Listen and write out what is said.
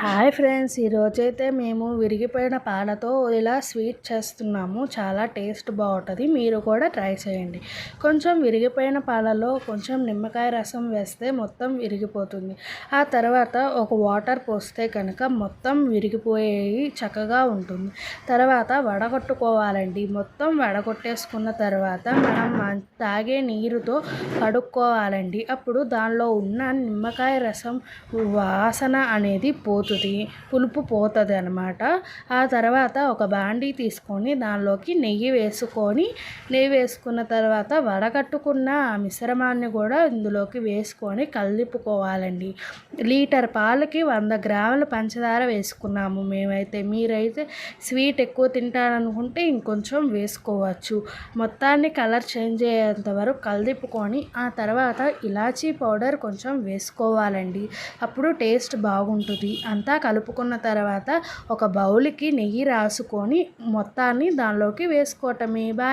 Hi friends, ఈరోజైతే మేము విరిగిపోయిన పాలతో ఇలా స్వీట్ చేస్తున్నాము. చాలా టేస్ట్ బాగుంటుంది. మీరు కూడా ట్రై చేయండి. కొంచెం విరిగిపోయిన పాలలో కొంచెం నిమ్మకాయ రసం వేస్తే మొత్తం విరిగిపోతుంది. ఆ తర్వాత ఒక వాటర్ పోస్తే కనుక మొత్తం విరిగిపోయేవి చక్కగా ఉంటుంది. తర్వాత వడగొట్టుకోవాలండి. మొత్తం వడగొట్టేసుకున్న తర్వాత మనం తాగే నీరుతో కడుక్కోవాలండి. అప్పుడు దానిలో ఉన్న నిమ్మకాయ రసం వాసన అనేది పోతుంది, పులుపు పోతుంది అనమాట. ఆ తర్వాత ఒక బాండీ తీసుకొని దానిలోకి నెయ్యి వేసుకున్న తర్వాత వడగట్టుకున్న మిశ్రమాన్ని కూడా ఇందులోకి వేసుకొని కలిపుకోవాలండి. లీటర్ పాలకి 100 గ్రాముల పంచదార వేసుకున్నాము మేమైతే. మీరైతే స్వీట్ ఎక్కువ తింటారనుకుంటే ఇంకొంచెం వేసుకోవచ్చు. మొత్తాన్ని కలర్ చేంజ్ అయ్యేంత వరకు కలిపుకొని ఆ తర్వాత ఇలాచీ పౌడర్ కొంచెం వేసుకోవాలండి. అప్పుడు టేస్ట్ బాగుంటుంది. అంతా కలుపుకున్న తర్వాత ఒక బౌల్కి నెయ్యి రాసుకొని మొత్తాన్ని దానిలోకి వేసుకోవటమే. బాయ్.